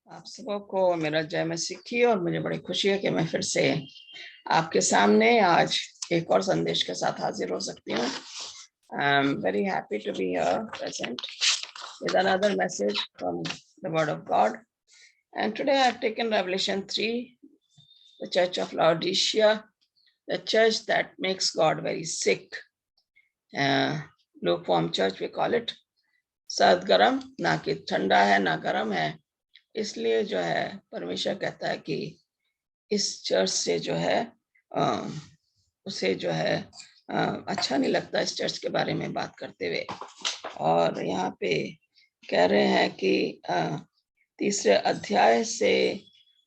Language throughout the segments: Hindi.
आप सबों को मेरा जय मसीह की। और मुझे बड़ी खुशी है कि मैं फिर से आपके सामने आज एक और संदेश के साथ हाजिर हो सकती हूँ। I am very happy to be here present with another message from the Word of God. And today I have taken Revelation 3, the Church of Laodicea, the church that makes God very sick. Lukewarm church we call it. सर्द गरम, ना कि ठंडा है ना गरम है। इसलिए जो है परमेश्वर कहता है कि इस चर्च से जो है उसे जो है अच्छा नहीं लगता इस चर्च के बारे में बात करते हुए। और यहाँ पे कह रहे हैं कि तीसरे अध्याय से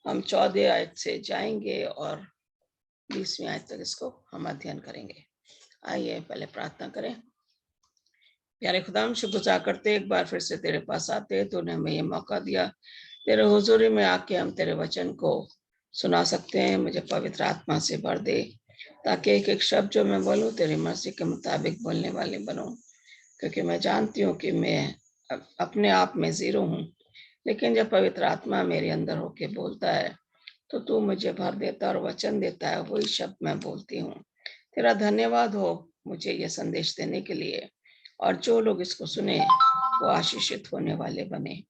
हम 14 आयत से जाएंगे और 20वीं आयत तक इसको हम अध्ययन करेंगे। आइए पहले प्रार्थना करें। प्यारे खुदा, हम शुक्रगुजार करते एक बार फिर से तेरे पास आते। तूने हमें ये मौका दिया तेरे हुजूरी में आके हम तेरे वचन को सुना सकते हैं। मुझे पवित्र आत्मा से भर दे ताकि एक एक शब्द जो मैं बोलूं तेरी मर्जी के मुताबिक बोलने वाले बनूं, क्योंकि मैं जानती हूँ कि मैं अपने आप में जीरो हूँ, लेकिन जब पवित्र आत्मा मेरे अंदर होके बोलता है तो तू मुझे भर देता और वचन देता है, वही शब्द मैं बोलती हूँ। तेरा धन्यवाद हो मुझे ये संदेश देने के लिए, और जो लोग इसको सुने वो आशीषित होने वाले बने।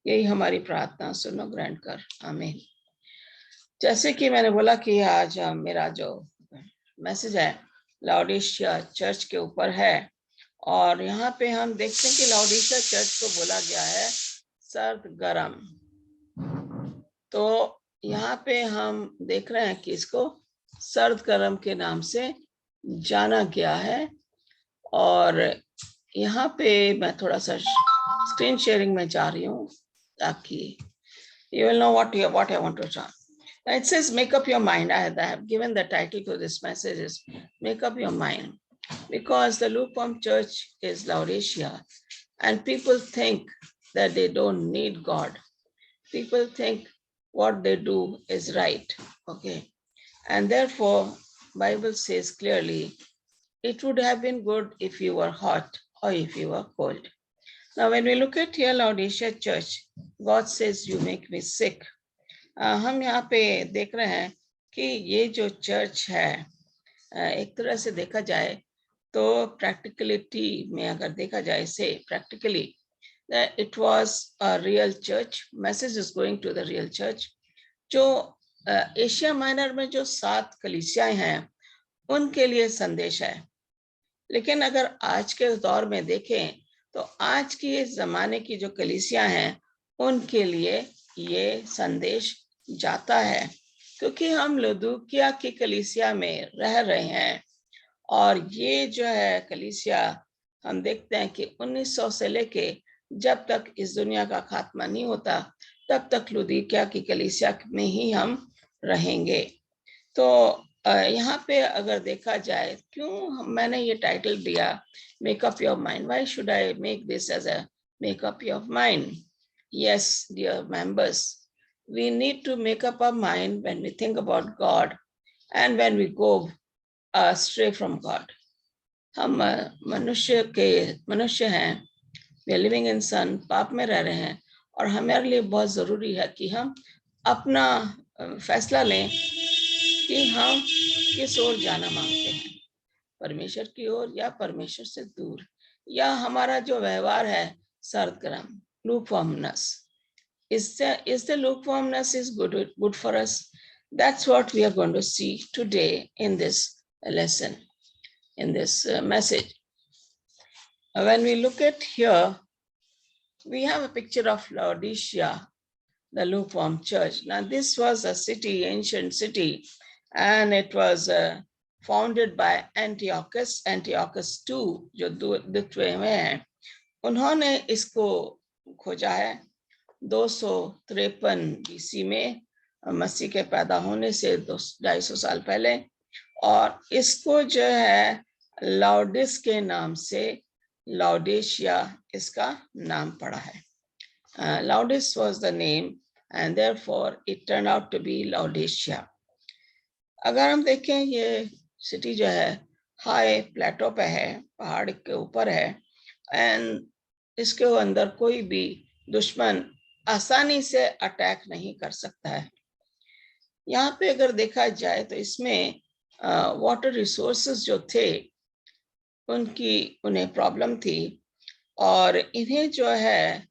यही हमारी प्रार्थना सुनो, ग्रहण कर, आमीन। जैसे कि मैंने बोला कि आज मेरा जो मैसेज है लाओडिशिया चर्च के ऊपर है, और यहाँ पे हम देखते हैं कि लाओडिशिया चर्च को बोला गया है सर्द गरम। तो यहाँ पे हम देख रहे हैं कि इसको सर्द गरम के नाम से जाना गया है। और यहाँ पे मैं थोड़ा सा स्क्रीन शेयरिंग में जा रही हूँ ताकि you will know what I want to say. It says, make up your mind. I have given the title to this message is make up your mind, because the lukewarm church is Laodicea, and people think that they don't need God. People think what they do is right. Okay. And therefore, Bible says clearly, it would have been good if you were hot or if you were cold. Now, when we look at here Laodicea church, God says, you make me sick. हम यहाँ पे देख रहे हैं कि ये जो चर्च है, एक तरह से देखा जाए तो प्रैक्टिकलिटी में अगर देखा जाए से practically it was a real church. Message is going to the real church. जो एशिया माइनर में जो 7 कलीसियाएं हैं उनके लिए संदेश है। लेकिन अगर आज के दौर में देखें तो आज की इस जमाने की जो कलीसियां हैं उनके लिए ये संदेश जाता है, क्योंकि हम लदूकिया की कलीसिया में रह रहे हैं। और ये जो है कलीसिया हम देखते हैं कि 1900 से लेके जब तक इस दुनिया का खात्मा नहीं होता तब तक लदूकिया की कलीसिया में ही हम रहेंगे। तो यहाँ पे अगर देखा जाए क्यों मैंने ये टाइटल दिया make up your mind, why should I make this as a make up your mind? Yes dear members, we need to make up our mind when we think about God and when we go astray from God. हम मनुष्य हैं, we are living in sin, पाप में रह रहे हैं, और हमारे लिए बहुत जरूरी है कि हम अपना फैसला लें कि हम किस ओर जाना मांगते हैं, परमेश्वर की ओर या परमेश्वर से दूर, या हमारा जो व्यवहार है सर्द गरम, lukewarmness. Is the lukewarmness is good for us? That's what we are going to see today in this lesson, in this message. When we look at here, we have a picture of Laodicea, the lukewarm church. Now, this was a city, ancient city, and it was founded by Antiochus II, जो द्वितीय में है। उन्होंने इसको खोजा है 253 BC में, मसीह के पैदा होने से 250 साल पहले, और इसको जो है लाउडिस के नाम से लाउडेशिया इसका नाम पड़ा है। लाउडिस was the name and therefore it turned out to be Laodicea. अगर हम देखें ये सिटी जो है हाई प्लेटो पे है, पहाड़ के ऊपर है, एंड इसके अंदर कोई भी दुश्मन आसानी से अटैक नहीं कर सकता है। यहाँ पे अगर देखा जाए तो इसमें वाटर रिसोर्सेज जो थे उन्हें प्रॉब्लम थी, और इन्हें जो है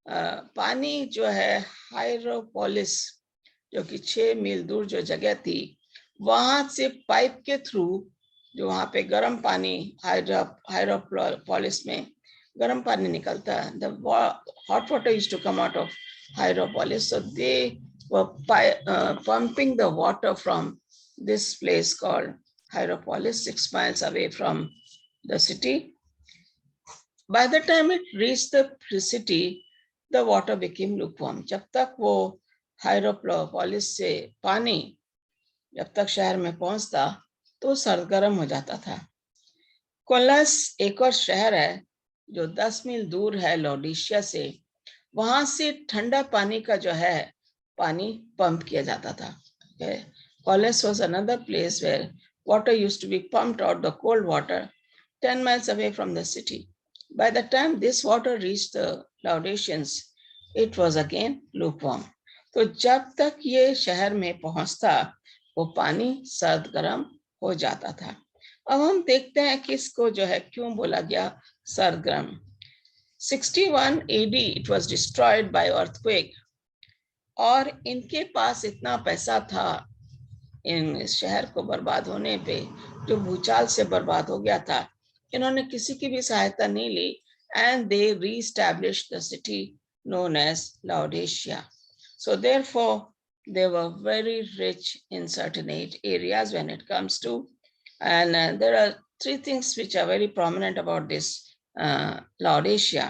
पानी जो है हाइड्रोपोलिस, जो कि 6 मील दूर जो जगह थी, वहां से पाइप के थ्रू, जो वहां पे गर्म पानी, हाइड्रोपोलिस में गर्म पानी निकलता है, the hot water used to come out of hydropolis, so they were pumping the water from this place called Hierapolis, 6 miles away from the city. By the time it reached the city, the water became lukewarm. जब तक वो हाइड्रोपोलिस से पानी जब तक शहर में पहुंचता तो सरगर्म हो जाता था। कोलस एक और शहर है जो 10 मील दूर है लाओडिशिया से, वहां से ठंडा पानी का जो है पानी पंप किया जाता था। कोलस was another place where water used to be pumped out, the cold water, 10 miles away from the city. By the time this water reached the Laodiceans, it was again lukewarm. तो जब तक ये शहर में पहुंचता वो पानी सर्द गर्म हो जाता था। अब हम देखते हैं कि इसको जो है क्यों बोला गया सर्द गर्म। 61 AD it was destroyed by earthquake, और इनके पास इतना पैसा था इन शहर को बर्बाद होने पे, जो भूचाल से बर्बाद हो गया था, इन्होंने किसी की भी सहायता नहीं ली, and they reestablished the city known as Laodicea. So therefore they were very rich in certain areas when it comes to, and there are 3 things which are very prominent about this Laodicea.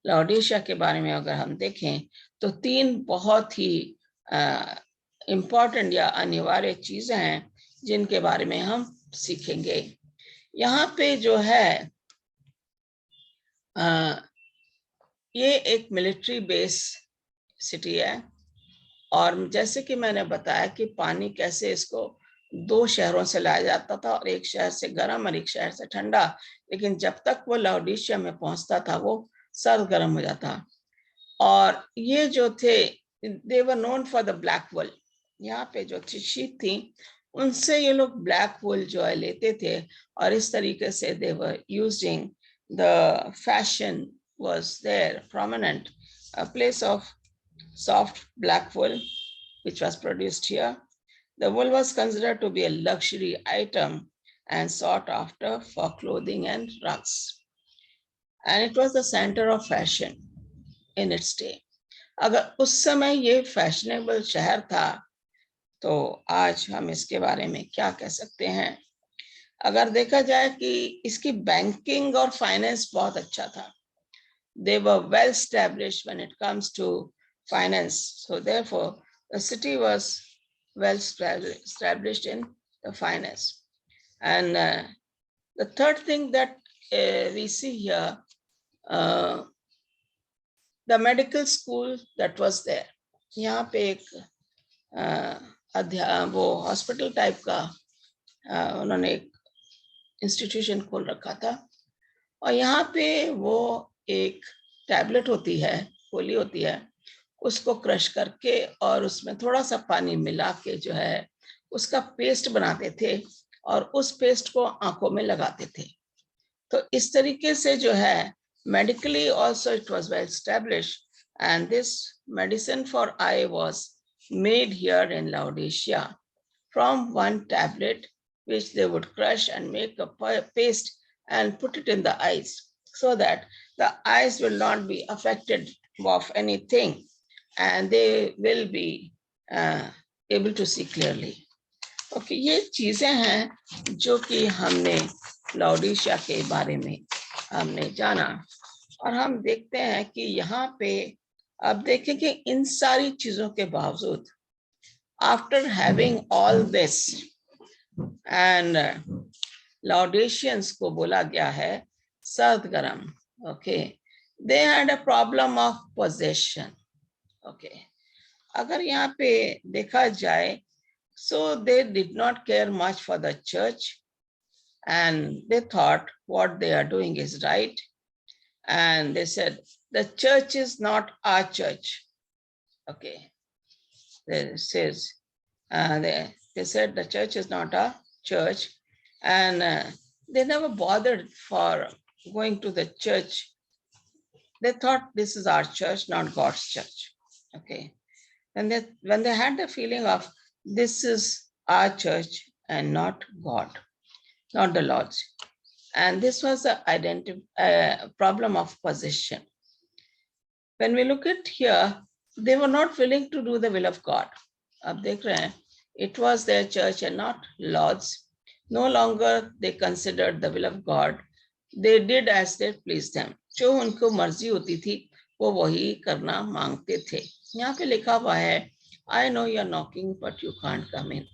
लाओडिशिया के बारे में अगर हम देखें तो 3 बहुत ही इम्पोर्टेंट या अनिवार्य चीजें हैं जिनके बारे में हम सीखेंगे। यहाँ पे जो है ये एक मिलिट्री बेस सिटी है, और जैसे कि मैंने बताया कि पानी कैसे इसको 2 शहरों से लाया जाता था, और एक शहर से गर्म और एक शहर से ठंडा, लेकिन जब तक वो लाओडिशिया में पहुंचता था वो सर्द गर्म हो जाता। और ये जो थे they were known for the black wool, यहाँ पे जो शीप थी उनसे ये लोग ब्लैक वुल जो है लेते थे, और इस तरीके से they were using the fashion was there prominent, a place of soft black wool which was produced here. The wool was considered to be a luxury item and sought after for clothing and rugs, and it was the center of fashion in its day. अगर उस समय ये फैशनेबल शहर था तो आज हम इसके बारे में क्या कह सकते हैं। अगर देखा जाए कि इसकी बैंकिंग और फाइनेंस बहुत अच्छा था, they were well established when it comes to finance, so therefore the city was well established in the finance. And the third thing that we see here, the medical school that was there, यहाँ पे एक वो हॉस्पिटल टाइप का उन्होंने एक इंस्टीट्यूशन खोल रखा था, और यहाँ पे वो एक टैबलेट होती है, गोली होती है, उसको क्रश करके और उसमें थोड़ा सा पानी मिला के जो है उसका पेस्ट बनाते थे, और उस पेस्ट को आंखों में लगाते थे। तो इस तरीके से जो है medically also it was well established, and this medicine for eye was made here in Laodicea from one tablet which they would crush and make a paste and put it in the eyes, so that the eyes will not be affected of anything and they will be able to see clearly. Okay, ये चीजें हैं जो कि हमने लाओडिशिया के बारे में हमने जाना, और हम देखते हैं कि यहाँ पे अब देखें कि इन सारी चीजों के बावजूद after having all this, and Laodiceans को बोला गया है सर्द गर्म। Okay, they had a problem of possession. Okay, अगर यहाँ पे देखा जाए, so they did not care much for the church, and they thought what they are doing is right, and they said the church is not our church, Okay, it says they said the church is not a church, and they never bothered for going to the church. They thought this is our church, not God's church. Okay, and when they had the feeling of this is our church and not God, not the Lord's, and this was the problem of possession. When we look at here, they were not willing to do the will of God. अब देख रहे हैं, it was their church and not Lord's. No longer they considered the will of God. They did as they pleased them. जो उनको मर्जी होती थी वो वही करना मांगते थे. यहाँ पे लिखा हुआ है, I know you are knocking but you can't come in.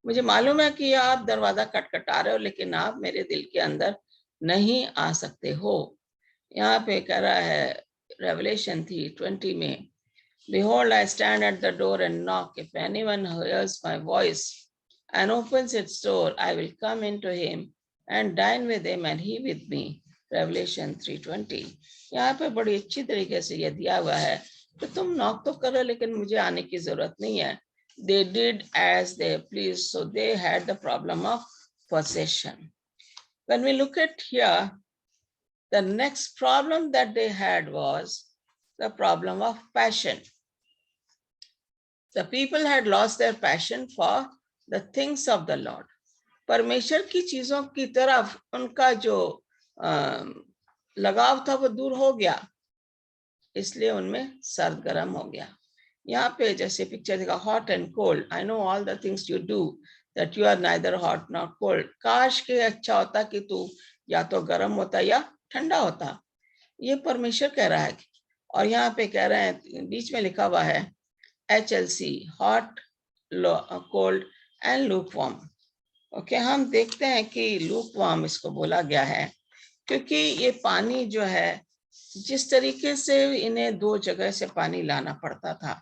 मुझे मालूम है कि आप दरवाजा खटखटा रहे हो लेकिन आप मेरे दिल के अंदर नहीं आ सकते हो. यहाँ पे कह रहा है Revelation 3:20 में, Behold, I stand at the door and knock. If anyone hears my voice and opens its door, I will come into him and dine with him and he with me. Revelation 3:20. यहाँ पे बड़ी अच्छी तरीके से ये दिया हुआ है कि तुम नॉक तो कर रहे हो लेकिन मुझे आने की जरूरत नहीं है. They did as they pleased, so they had the problem of possession. When we look at here, the next problem that they had was the problem of passion. The people had lost their passion for the things of the Lord. परमेश्वर की चीजों की तरफ उनका जो लगाव था वो दूर हो गया, इसलिए उनमें सर्द गर्म हो गया. यहाँ पे जैसे पिक्चर दिखा, hot and cold. I know all the things you do that you are neither hot not cold. काश के अच्छा होता कि तू या तो गर्म होता या ठंडा होता. ये परमेश्वर कह रहा है. और यहाँ पे कह रहे हैं, बीच में लिखा हुआ है HLC, hot, cold and lukewarm. Okay, हम देखते हैं कि लूकवार्म इसको बोला गया है क्योंकि ये पानी जो है, जिस तरीके से इन्हें दो जगह से पानी लाना पड़ता था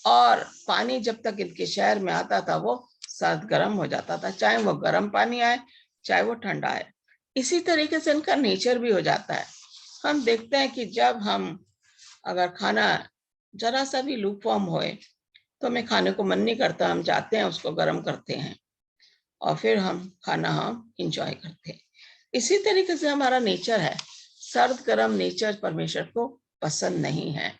और पानी जब तक इनके शहर में आता था वो सर्द गर्म हो जाता था, चाहे वो गर्म पानी आए चाहे वो ठंडा आए. इसी तरीके से इनका नेचर भी हो जाता है. हम देखते हैं कि जब हम अगर खाना जरा सा भी लूकवार्म होए तो हमें खाने को मन नहीं करता, हम जाते हैं उसको गर्म करते हैं और फिर हम खाना इंजॉय करते हैं. इसी तरीके से हमारा नेचर है. सर्द गर्म नेचर परमेश्वर को पसंद नहीं है.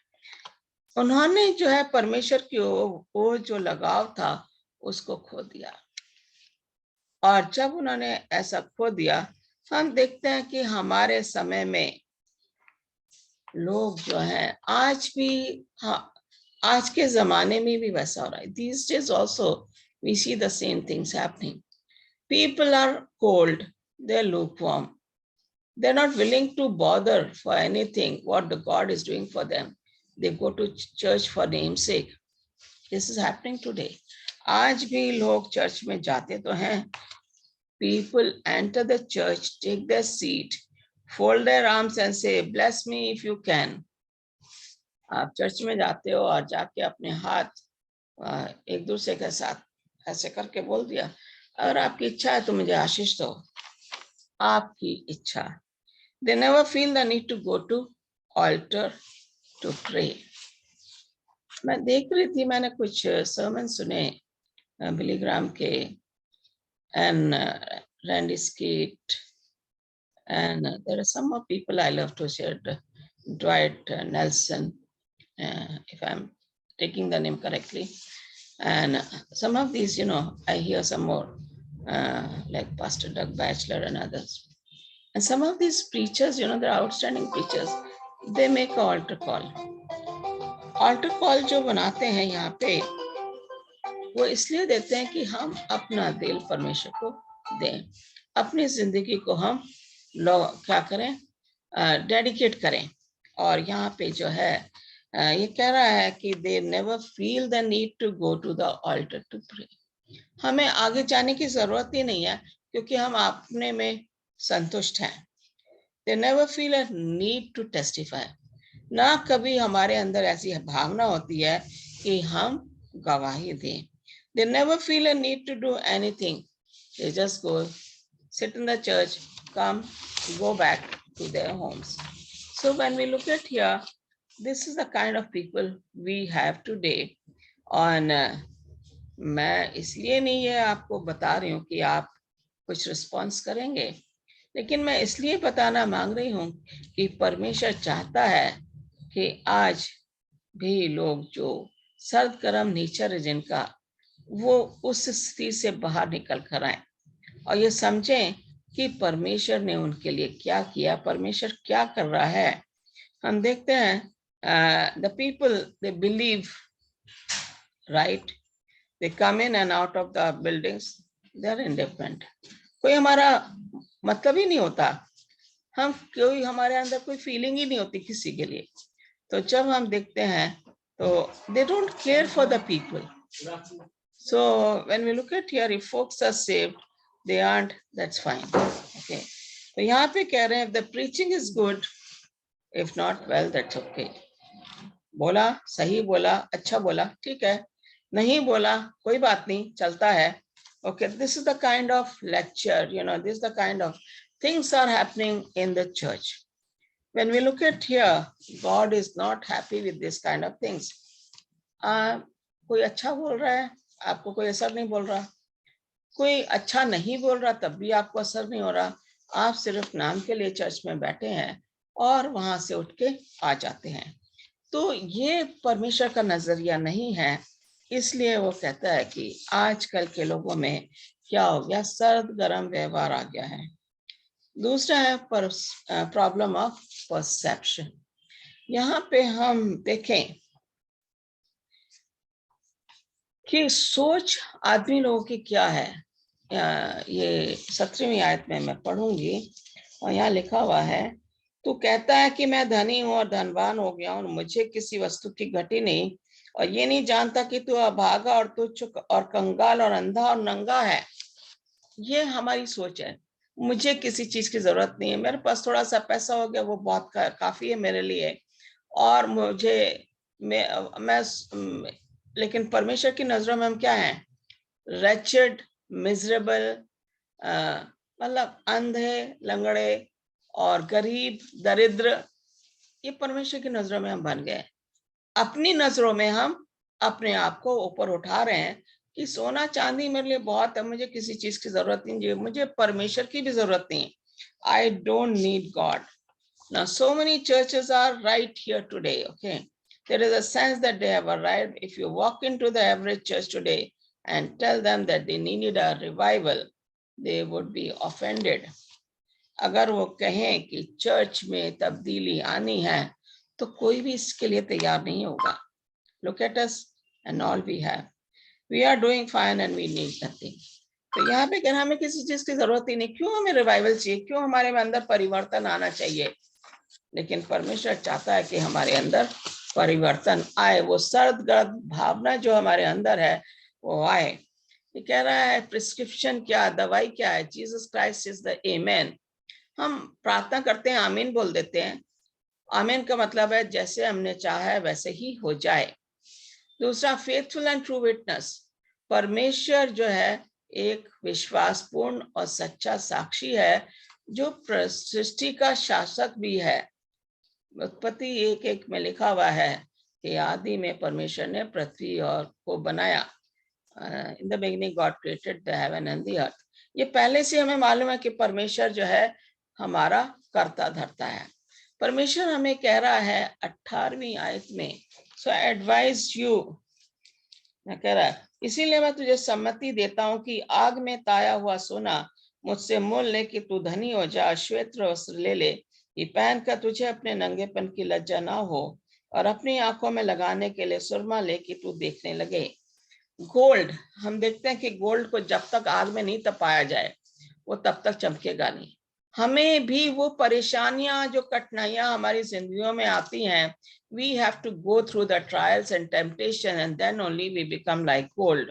उन्होंने जो है परमेश्वर की वो जो लगाव था उसको खो दिया. और जब उन्होंने ऐसा खो दिया, हम देखते हैं कि हमारे समय में लोग जो हैं आज भी, आज के जमाने में भी वैसा हो रहा है. These days also we see the same things happening. People are cold, they're lukewarm. They're not willing to bother for anything what the God is doing for them. They go to church for name's sake. This is happening today. आज भी लोग चर्च में जाते तो हैं. People enter the church, take their seat, fold their arms and say, bless me if you can. आप चर्च में जाते हो और जाके अपने हाथ एक दूसरे के साथ ऐसे करके बोल दिया, अगर आपकी इच्छा है तो मुझे आशीष दो. आपकी इच्छा. They never feel the need to go to altar to pray. मैं देख रही थी, मैंने कुछ sermon सुने बिली ग्राम के and Randy Skeet, and there are some more people I love to share. Dwight Nelson, if I'm taking the name correctly, and some of these, I hear some more, like Pastor Doug Batchelor and others. And some of these preachers, they're outstanding preachers. They make an altar call. Altar call जो बनाते हैं यहाँ पे, वो इसलिए देते हैं कि हम अपना दिल परमेश्वर को दें, अपनी जिंदगी को हम क्या करें, डेडिकेट करें. और यहाँ पे जो है ये कह रहा है कि they never feel the need to go to the altar to pray. हमें आगे जाने की जरूरत ही नहीं है क्योंकि हम अपने में संतुष्ट हैं. They never feel a need to testify. ना कभी हमारे अंदर ऐसी भावना होती है कि हम गवाही दें. They never feel a need to do anything. They just go, sit in the church, come, go back to their homes. So when we look at here, This is the kind of people we have today. और मैं इसलिए नहीं ये आपको बता रही हूँ कि आप कुछ रिस्पॉन्स करेंगे, लेकिन मैं इसलिए बताना मांग रही हूँ कि परमेश्वर चाहता है कि आज भी लोग जो सर्द गर्म नेचर है जिनका, वो उस स्थिति से बाहर निकल कर आए और ये समझें कि परमेश्वर ने उनके लिए क्या किया, परमेश्वर क्या कर रहा है। हम देखते हैं the people they believe, right, they come in and out of the buildings, they are indifferent. कोई हमारा मतलब ही नहीं होता, हम कोई हमारे अंदर कोई फीलिंग ही नहीं होती किसी के लिए। तो जब हम देखते हैं तो they don't care for the people. So when we look at here, if folks are saved, they aren't, that's fine. Okay. तो यहाँ पे कह रहे हैं, if the preaching is good, if not, well, that's okay. बोला, सही बोला, अच्छा बोला, ठीक है, नहीं बोला, कोई बात नहीं, चलता है. Okay, this is the kind of lecture, this is the kind of things are happening in the church. When we look at here, God is not happy with this kind of things. कोई अच्छा बोल रहा है, आपको कोई असर नहीं बोल रहा, कोई अच्छा नहीं बोल रहा तब भी आपको असर नहीं हो रहा, आप सिर्फ नाम के लिए चर्च में बैठे हैं और वहां से उठ के आ जाते हैं. तो ये परमेश्वर का नजरिया नहीं है. इसलिए वो कहता है कि आजकल के लोगों में क्या हो गया, सर्द गर्म व्यवहार आ गया है. दूसरा है प्रॉब्लम ऑफ परसेप्शन. यहाँ पे हम देखें कि सोच आदमी लोगों की क्या है. ये 17वीं आयत में मैं पढ़ूंगी और यहाँ लिखा हुआ है, तू कहता है कि मैं धनी हूं और धनवान हो गया हूं और मुझे किसी वस्तु की घटी नहीं, और ये नहीं जानता कि तू अभागा और तुच्छ और कंगाल और अंधा और नंगा है. ये हमारी सोच है. मुझे किसी चीज की जरूरत नहीं है, मेरे पास थोड़ा सा पैसा हो गया वो बहुत काफी है मेरे लिए, और मुझे मैं लेकिन परमेश्वर की नजरों में हम क्या हैं, wretched, मिजरेबल, मतलब अंधे, लंगड़े और गरीब, दरिद्र. ये परमेश्वर की नजरों में हम बन गए. अपनी नजरों में हम अपने आप को ऊपर उठा रहे हैं कि सोना चांदी मेरे लिए बहुत है, मुझे किसी चीज की जरूरत नहीं, मुझे परमेश्वर की भी जरूरत नहीं. I don't need God. Now so many churches are right here today. Okay, there is a sense that they have arrived. If you walk into the average church today and tell them that they needed a revival, they would be offended. अगर वो कहें कि चर्च में तब्दीली आनी है तो कोई भी इसके लिए तैयार नहीं होगा. Look at us and all we have. We are doing fine and we need nothing. तो यहाँ पे कहना हमें किसी चीज की जरूरत ही नहीं, क्यों हमें रिवाइवल चाहिए, क्यों हमारे में अंदर परिवर्तन आना चाहिए. लेकिन परमेश्वर चाहता है कि हमारे अंदर परिवर्तन आए, वो सर्द गर्म भावना जो हमारे अंदर है वो आए. ये कह रहा है प्रिस्क्रिप्शन क्या, दवाई क्या है, जीसस क्राइस्ट इज द आमेन. हम प्रार्थना करते हैं, आमीन बोल देते हैं. आमीन का मतलब है जैसे हमने चाहा है वैसे ही हो जाए. दूसरा, फेथफुल एंड ट्रू विटनेस. परमेश्वर जो है एक विश्वासपूर्ण और सच्चा साक्षी है, जो सृष्टि का शासक भी है. उत्पत्ति 1:1 में लिखा हुआ है कि आदि में परमेश्वर ने पृथ्वी और को बनाया. In the beginning God created the heaven and the earth. ये पहले से हमें मालूम है कि परमेश्वर जो है हमारा कर्ता धर्ता है. परमेश्वर हमें कह रहा है 18वीं आयत में, सो एडवाइज यू, मैं कह रहा है इसीलिए मैं तुझे सम्मति देता हूं कि आग में ताया हुआ सोना मुझसे मोल ले कि तू धनी हो जा, श्वेत वस्त्र ले ले, ये पहन कर तुझे अपने नंगेपन की लज्जा ना हो, और अपनी आंखों में लगाने के लिए सुरमा ले कि तू देखने लगे. गोल्ड, हम देखते हैं कि गोल्ड को जब तक आग में नहीं तपाया जाए वो तब तक चमकेगा नहीं. हमें भी वो परेशानियां, जो कठिनाइयां हमारी जिंदगियों में आती हैं, we have to go through the trials and temptation and then only we become like gold.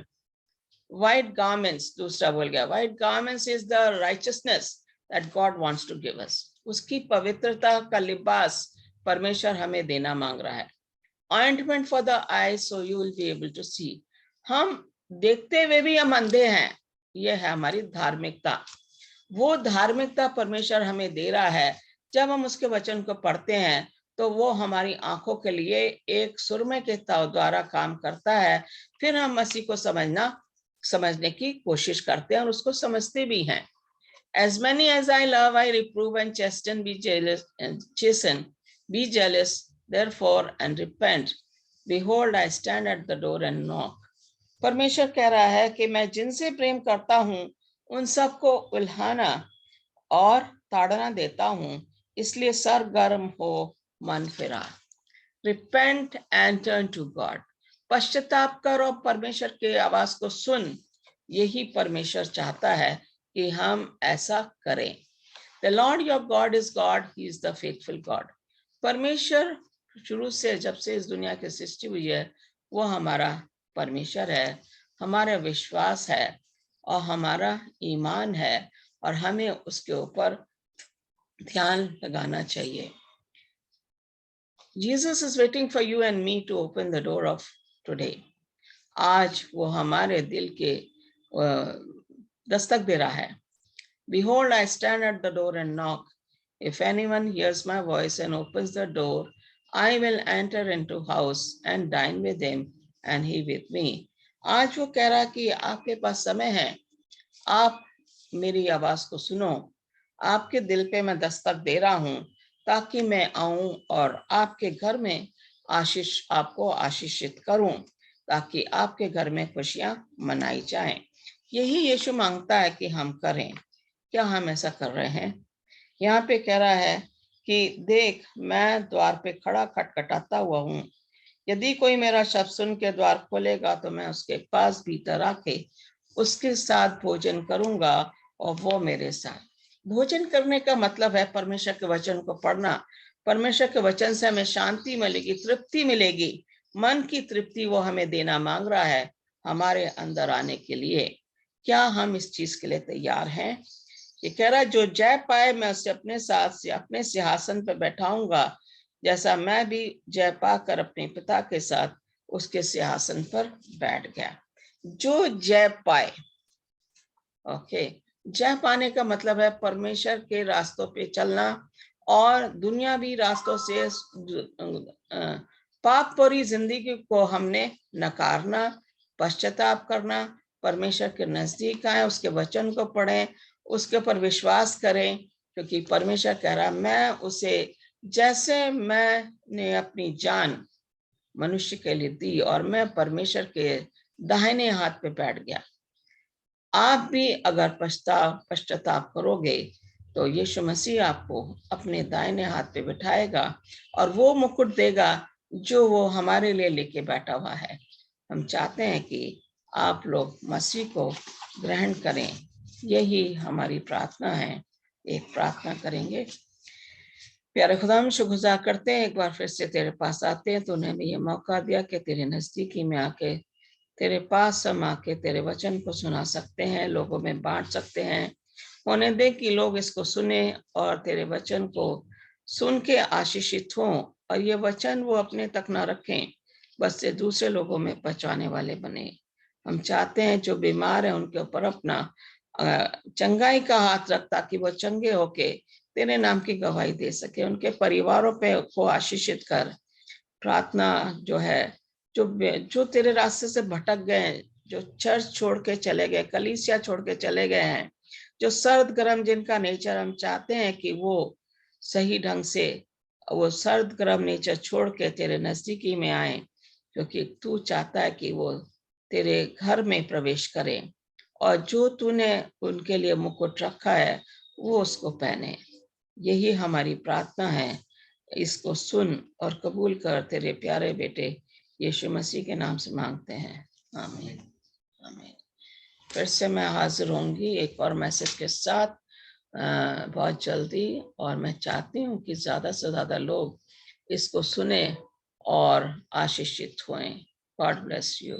White garments, दूसरा बोल गया, white garments is the righteousness that God wants to give us. उसकी पवित्रता का लिबास परमेश्वर हमें देना मांग रहा है. Ointment for the eyes so you will be able to see. हम देखते हुए भी हम अंधे हैं, ये है हमारी धार्मिकता. वो धार्मिकता परमेश्वर हमें दे रहा है. जब हम उसके वचन को पढ़ते हैं तो वो हमारी आंखों के लिए एक सुरमे के द्वारा काम करता है। फिर हम मसीह को समझने की कोशिश करते हैं और उसको समझते भी हैं। As many as I love, I reprove and chasten, be jealous and chasten, be jealous, therefore, and repent. Behold, I stand at the door and knock. परमेश्वर कह रहा है कि मैं जिनसे प्रेम करता हूं उन सबको उल्हाना और ताड़ना देता हूं, इसलिए सरगर्म हो, मन फिरा। Repent and turn to God. पश्चाताप कर और परमेश्वर के आवाज को सुन। यही परमेश्वर चाहता है कि हम ऐसा करें। The Lord your God is God, he is the faithful God. परमेश्वर शुरू से, जब से इस दुनिया की सृष्टि हुई है, वो हमारा परमेश्वर है, हमारा विश्वास है और हमारा ईमान है और हमें उसके ऊपर ध्यान लगाना चाहिए। Jesus is waiting for you and me to open the door of today. आज वो हमारे दिल के दस्तक दे रहा है। Behold, I stand at the door and knock. If anyone hears my voice and opens the door, I will enter into house and dine with him and he with me. आज वो कह रहा कि आपके पास समय है, आप मेरी आवाज को सुनो। आपके दिल पे मैं दस्तक दे रहा हूं ताकि मैं आऊं और आपके घर में आपको आशीषित करूं, ताकि आपके घर में खुशियां मनाई जाएं। यही यीशु मांगता है कि हम करें। क्या हम ऐसा कर रहे हैं? यहाँ पे कह रहा है कि देख, मैं द्वार पे खड़ा खटखटाता हुआ हूँ। यदि कोई मेरा शब्द सुन के द्वार खोलेगा तो मैं उसके पास भीतर आके उसके साथ भोजन करूंगा और वो मेरे साथ। भोजन करने का मतलब है परमेश्वर के वचन को पढ़ना। परमेश्वर के वचन से हमें शांति मिलेगी, तृप्ति मिलेगी। मन की तृप्ति वो हमें देना मांग रहा है हमारे अंदर आने के लिए। क्या हम इस चीज के लिए तैयार हैं? ये कह रहा है, जो जय पाए मैं उसे अपने साथ से अपने सिंहासन पर बैठाऊंगा, जैसा मैं भी जय पाकर अपने पिता के साथ उसके सिंहासन पर बैठ गया। जो जय पाए, ओके, जय पाने का मतलब है परमेश्वर के रास्तों पे चलना और दुनियावी रास्तों से पाप भरी जिंदगी को हमने नकारना, पश्चाताप करना, परमेश्वर के नजदीक आए, उसके वचन को पढ़ें, उसके ऊपर विश्वास करें, क्योंकि परमेश्वर कह रहा मैं उसे, जैसे मैंने अपनी जान मनुष्य के लिए दी और मैं परमेश्वर के दाहिने हाथ पे बैठ गया, आप भी अगर पश्चाताप करोगे तो यीशु मसीह आपको अपने दाहिने हाथ पे बिठाएगा और वो मुकुट देगा जो वो हमारे लिए लेके बैठा हुआ है। हम चाहते हैं कि आप लोग मसीह को ग्रहण करें। यही हमारी प्रार्थना है। एक प्रार्थना करेंगे। प्यारे खुदा, हम शुक्रगुजार करते हैं, एक बार फिर से तेरे पास आते हैं। तूने हमें ये मौका दिया कि तेरे नजदीकी में आके, तेरे पास हम आके तेरे वचन को सुना सकते हैं, लोगों में बांट सकते हैं। होने दे कि लोग इसको सुने और तेरे वचन को सुन के आशीषित हों और ये वचन वो अपने तक ना रखें, बस से दूसरे लोगों में पहुंचाने वाले बने। हम चाहते हैं जो बीमार है उनके ऊपर अपना चंगाई का हाथ रख, ताकि वो चंगे होके तेरे नाम की गवाही दे सके। उनके परिवारों पे को आशीषित कर। प्रार्थना जो है, जो तेरे रास्ते से भटक गए, जो चर्च छोड़ के चले गए, कलीसिया छोड़ के चले गए हैं, जो सर्द गर्म जिनका नेचर, हम चाहते हैं कि वो सही ढंग से वो सर्द गर्म नेचर छोड़ के तेरे नजदीकी में आए, क्योंकि तू चाहता है कि वो तेरे घर में प्रवेश करें और जो तूने उनके लिए मुकुट रखा है वो उसको पहने। यही हमारी प्रार्थना है। इसको सुन और कबूल कर, तेरे प्यारे बेटे यीशु मसीह के नाम से मांगते हैं, आमीन, आमीन। फिर से मैं हाजिर होंगी एक और मैसेज के साथ बहुत जल्दी, और मैं चाहती हूँ कि ज्यादा से ज्यादा लोग इसको सुने और आशीषित हों। God bless you.